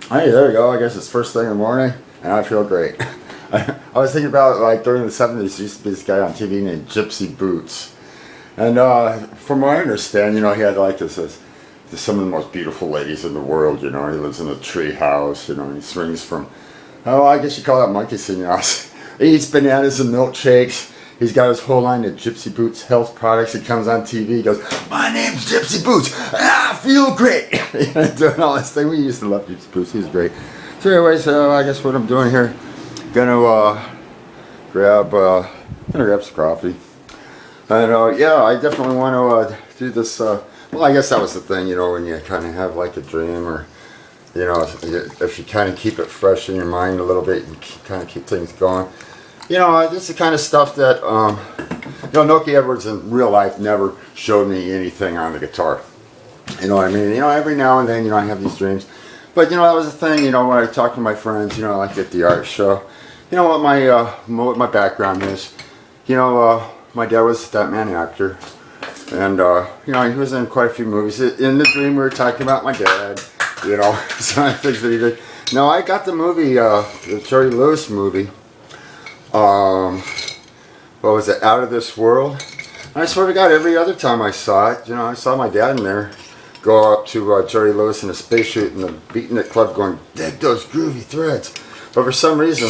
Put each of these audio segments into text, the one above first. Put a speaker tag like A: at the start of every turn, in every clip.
A: Hey, there you go. I guess it's first thing in the morning, and I feel great. I was thinking about like during the 70s, there used to be this guy on TV named Gypsy Boots. And from what I understand, he had like some of the most beautiful ladies in the world, he lives in a tree house, and he swings from, oh, I guess you call that monkey singing house. He eats bananas and milkshakes. He's got his whole line of Gypsy Boots health products. He comes on TV, he goes, my name's Gypsy Boots, and I feel great. Doing all this thing. We used to love Gypsy Boots, he was great. So anyways, I guess what I'm doing here, gonna grab some coffee. And yeah, I definitely want to do this, well, I guess that was the thing, when you kind of have like a dream, or, if you kind of keep it fresh in your mind a little bit, you kind of keep things going. This is the kind of stuff that, Noki Edwards in real life never showed me anything on the guitar. You know what I mean? Every now and then, I have these dreams. But, that was the thing, when I talk to my friends, like at the art show, what my background is. My dad was a stuntman actor. And, he was in quite a few movies. In the dream, we were talking about my dad, some of the things that he did. Now, I got the movie, the Jerry Lewis movie. What was it, Out of This World? And I swear to God, every other time I saw it, I saw my dad in there go up to Jerry Lewis in a spacesuit in the beatnik club going, dig those groovy threads. But for some reason,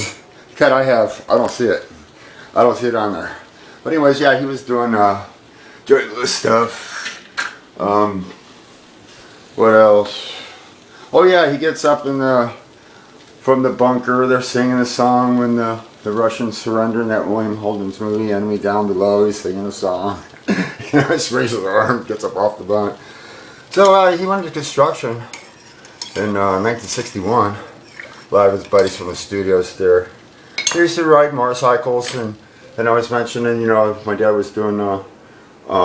A: the cut I don't see it. I don't see it on there. But anyways, yeah, he was doing Jerry Lewis stuff. What else? Oh yeah, he gets up from the bunker. They're singing a song when the Russians surrender in that William Holden's movie, Enemy Down Below. He's singing a song. He raises his arm, gets up off the bunk. So he went into construction in 1961. A lot of his buddies from the studios there. He used to ride motorcycles, and I was mentioning, my dad was doing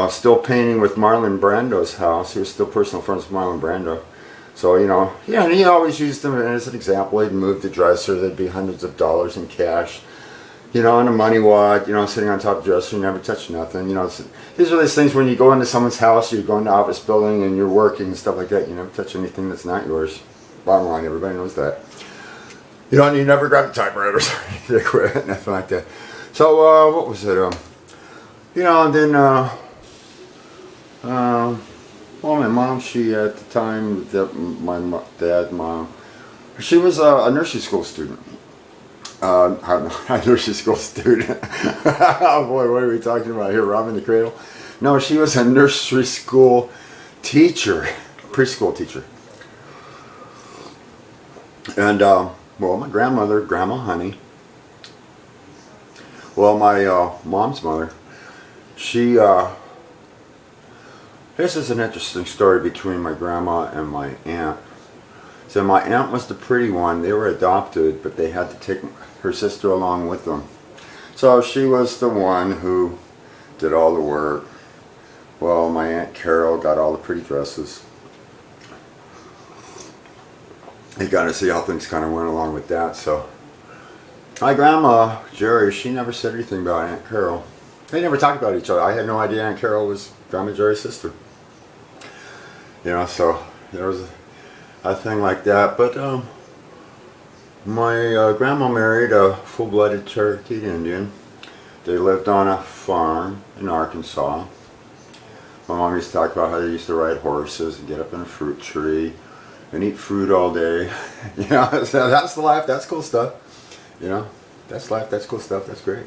A: still painting with Marlon Brando's house. He was still personal friends with Marlon Brando. So, and he always used them as an example. He'd move the dresser, there'd be hundreds of dollars in cash, on a money wad, sitting on top of the dresser, you never touch nothing. These are these things when you go into someone's house, or you go into an office building and you're working and stuff like that, you never touch anything that's not yours. Bottom line, everybody knows that. And you never grab the typewriters or anything, nothing like that. So, what was it? And then, well, my mom, she at the time, my mom, she was a nursery school student. A nursery school student. Oh boy, what are we talking about here? Robbing the cradle? No, she was a nursery school teacher, preschool teacher. And, well, my grandmother, Grandma Honey, well, my mom's mother, she, this is an interesting story between my grandma and my aunt. So my aunt was the pretty one. They were adopted, but they had to take her sister along with them. So she was the one who did all the work. Well, my Aunt Carol got all the pretty dresses. You got to see how things kind of went along with that. So my grandma, Jerry, she never said anything about Aunt Carol. They never talked about each other. I had no idea Aunt Carol was Grandma Jerry's sister. So there was a thing like that. But my grandma married a full-blooded Cherokee Indian. They lived on a farm in Arkansas. My mom used to talk about how they used to ride horses and get up in a fruit tree and eat fruit all day. So that's the life. That's cool stuff. That's life. That's cool stuff. That's great.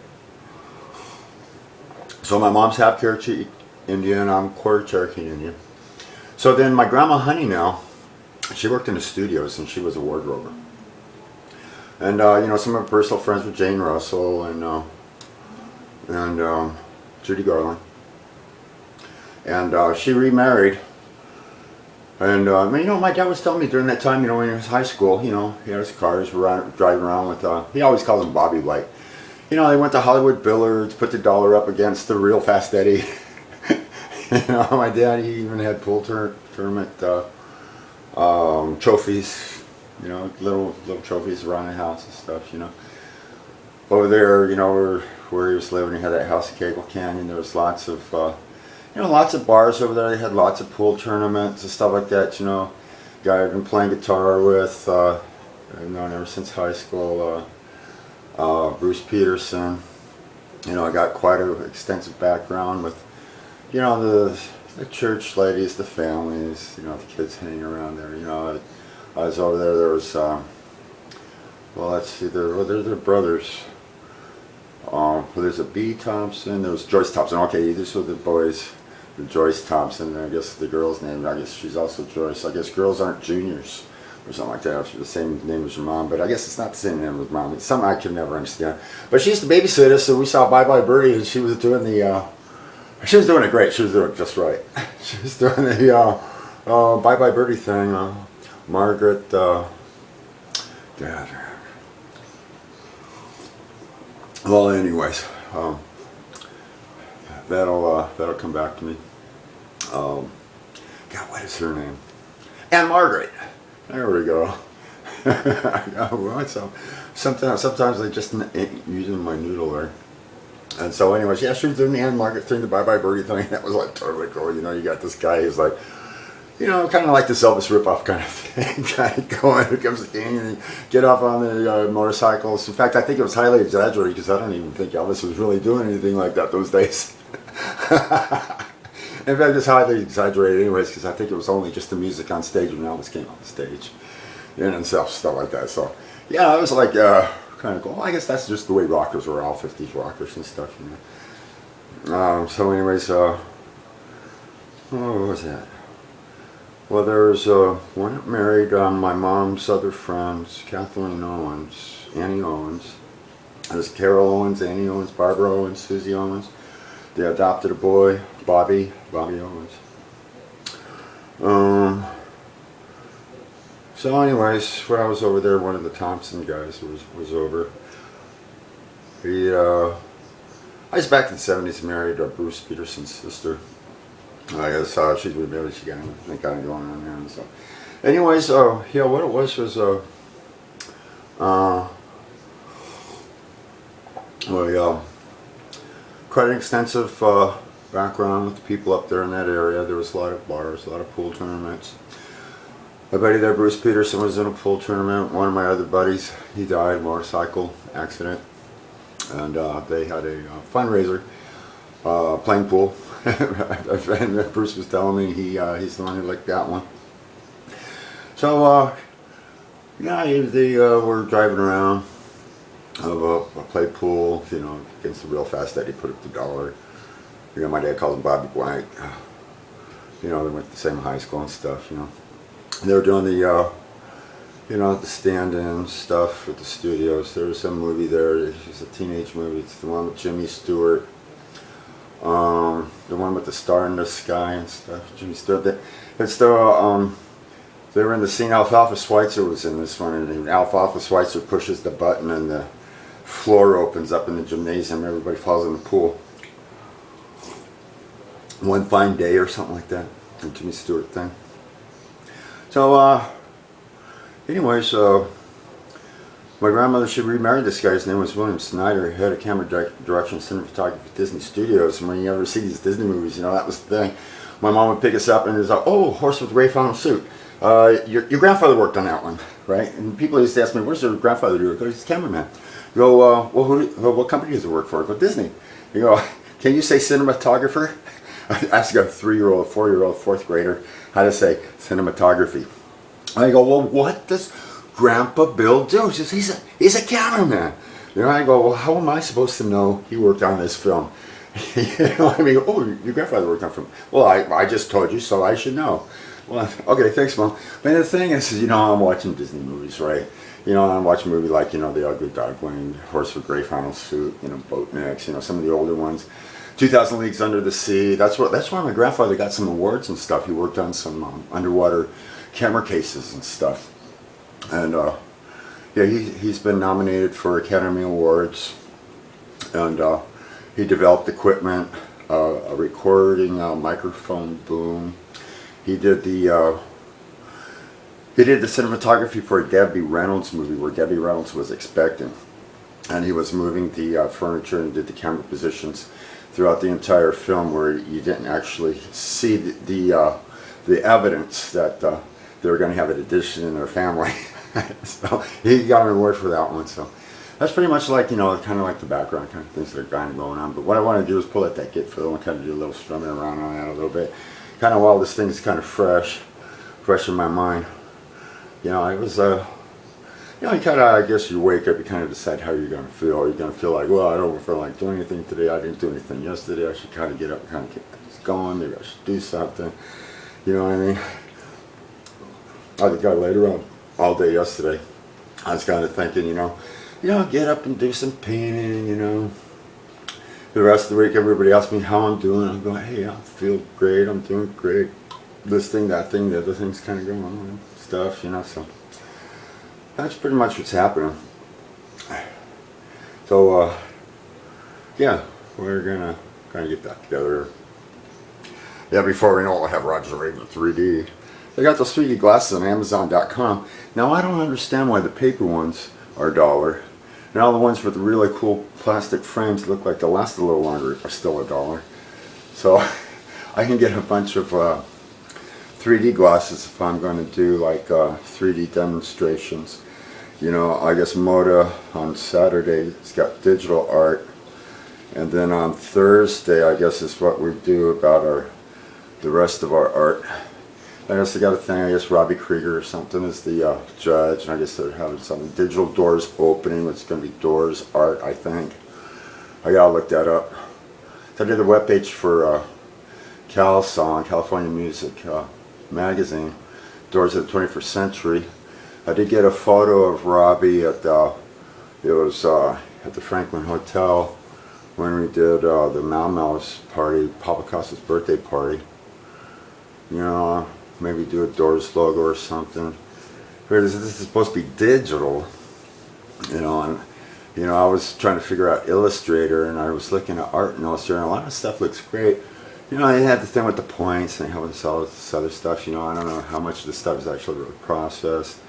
A: So my mom's half Cherokee Indian. I'm quarter Cherokee Indian. So then my grandma Honey now, she worked in the studios and she was a wardrober. And some of her personal friends were Jane Russell and Judy Garland. And she remarried. And my dad was telling me during that time, when he was high school, he had his cars, driving around with, he always called them Bobby White. They went to Hollywood Billiards, put the dollar up against the real Fast Eddie. My dad, he even had pool tournament trophies, little trophies around the house and stuff, Over there, where he was living, he had that house in Cable Canyon. There was lots of, lots of bars over there. They had lots of pool tournaments and stuff like that, Guy I'd been playing guitar with, I've known ever since high school. Bruce Peterson. I got quite an extensive background with, the church ladies, the families, the kids hanging around there. I was over there. There was, well, let's see, they're brothers. There's a B. Thompson. There was Joyce Thompson. Okay, these were the boys. Joyce Thompson. I guess the girl's name. I guess she's also Joyce. I guess girls aren't juniors or something like that. She's the same name as her mom, but I guess it's not the same name as mom. It's something I can never understand. But she used to babysit us, so we saw Bye Bye Birdie, and she was doing she was doing it great. She was doing it just right. She was doing the Bye Bye Birdie thing. Margaret, God. Well, anyways, that'll come back to me. God, what is her name? Anne Margaret. There we go. Sometimes I just ain't using my noodle there. And so anyways, yeah, she was doing the Anne Margaret thing, the Bye Bye Birdie thing. That was like totally cool. You got this guy who's like, kind of like this Elvis ripoff kind of thing. Kind of going, here comes the king, and get off on the motorcycles. In fact, I think it was highly exaggerated because I don't even think Elvis was really doing anything like that those days. In fact, it's highly exaggerated anyways because I think it was only just the music on stage when Elvis came on the stage. And stuff like that. So, yeah, it was like kind of cool. I guess that's just the way rockers were, all 50s rockers and stuff. So anyways, what was that? Well, there's one that married my mom's other friends, Kathleen Owens, Annie Owens. There's Carol Owens, Annie Owens, Barbara Owens, Susie Owens. They adopted a boy, Bobby Owens. So anyways, when I was over there, one of the Thompson guys was over. I was back in the 70s, married Bruce Peterson's sister. I guess she's with me, she got anything kind of going on there and stuff. Anyways, yeah, what it was quite an extensive background with the people up there in that area. There was a lot of bars, a lot of pool tournaments. My buddy there, Bruce Peterson, was in a pool tournament. One of my other buddies, he died, motorcycle accident. And they had a fundraiser, playing pool. And Bruce was telling me he's the one who licked that one. So, yeah, they were driving around. I played pool, against the real fast Eddie, put up the dollar. My dad calls him Bobby Blank. They went to the same high school and stuff, They were doing the, the stand-in stuff at the studios. There was some movie there. It's a teenage movie. It's the one with Jimmy Stewart. The one with the star in the sky and stuff. Jimmy Stewart. They were in the scene. Alfalfa Schweitzer was in this one, and Alfalfa Schweitzer pushes the button, and the floor opens up in the gymnasium. Everybody falls in the pool. One Fine Day or something like that. The Jimmy Stewart thing. So, anyways, my grandmother, she remarried this guy. His name was William Snyder, head of camera direction, cinematography at Disney Studios. And when you ever see these Disney movies, that was the thing. My mom would pick us up and it was like, oh, Horse with Ray Found Suit. Your grandfather worked on that one, right? And people used to ask me, where's your grandfather do? I go, he's a cameraman. You go, well, what company does he work for? I go, Disney. You go, can you say cinematographer? I asked a 3-year-old, 4-year-old, 4th grader how to say cinematography. I go, well, what does Grandpa Bill do? He says, he's a cameraman. I go, well, how am I supposed to know he worked on this film? Oh, your grandfather worked on film. Well, I just told you, so I should know. Well, okay, thanks, Mom. But the thing is, I'm watching Disney movies, right? I'm watching a movie like, The Ugly Duckling, Horse with Gray Flannel Suit, Boatniks, some of the older ones. 2000 Leagues Under the Sea. That's why my grandfather got some awards and stuff. He worked on some underwater camera cases and stuff. And yeah, he's been nominated for Academy Awards. And he developed equipment, a recording microphone boom. He did the cinematography for a Debbie Reynolds movie where Debbie Reynolds was expecting, and he was moving the furniture and did the camera positions throughout the entire film, where you didn't actually see the evidence that they were going to have an addition in their family. So he got an award for that one. So that's pretty much like, you know, kind of like the background kind of things that are kind of going on. But what I want to do is pull out that git fill and kind of do a little strumming around on that a little bit. Kind of while this thing's kind of fresh in my mind. You know, I was, you know, you kind of, I guess you wake up, you kind of decide how you're going to feel. You're going to feel like, well, I don't feel like doing anything today. I didn't do anything yesterday. I should kind of get up and kind of get things going. Maybe I should do something. You know what I mean? I got later on all day yesterday. I was kind of thinking, you know, get up and do some painting, you know. The rest of the week, everybody asks me how I'm doing. I'm going, hey, I feel great. I'm doing great. This thing, that thing, the other thing's kind of going on, stuff, you know. So that's pretty much what's happening. So, yeah, we're gonna kind of get that together. Yeah, before we know it, we'll have Roger Rave in 3D. They got those 3D glasses on Amazon.com. Now, I don't understand why the paper ones are $1. And all the ones with the really cool plastic frames that look like they'll last a little longer are still $1. So I can get a bunch of 3D glasses if I'm going to do like 3D demonstrations. You know, I guess Moda on Saturday, it's got digital art. And then on Thursday, I guess is what we do about the rest of our art. I guess they got a thing, I guess Robbie Krieger or something is the judge, and I guess they're having something, digital doors opening, which is going to be doors art, I think. I gotta look that up. So I did the webpage for California Music Magazine, Doors of the 21st Century. I did get a photo of Robbie at it was at the Franklin Hotel when we did the Mau Mau's party, Papa Costa's birthday party. You know, maybe do a Doors logo or something. This is supposed to be digital, you know, and you know, I was trying to figure out Illustrator, and I was looking at art in Illustrator, and a lot of stuff looks great. You know, I had the thing with the points, and all this other stuff, you know, I don't know how much of this stuff is actually really processed.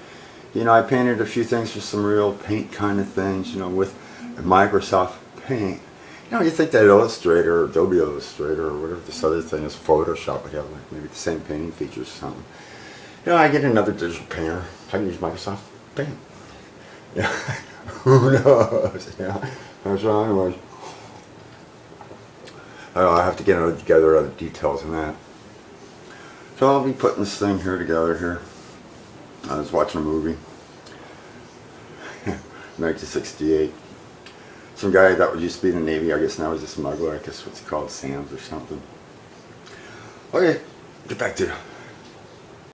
A: You know, I painted a few things with some real paint kind of things, you know, with Microsoft Paint. You know, you think that Illustrator or Adobe Illustrator or whatever this other thing is, Photoshop, would have like maybe the same painting features or something. You know, I get another digital painter. I can use Microsoft Paint. Yeah, who knows? Yeah, that's right. Anyways, I have to get together other details on that. So I'll be putting this thing here together here. I was watching a movie, 1968. Some guy that used to be in the Navy, I guess now he's a smuggler, I guess what's it called, Sam's or something. Okay, get back to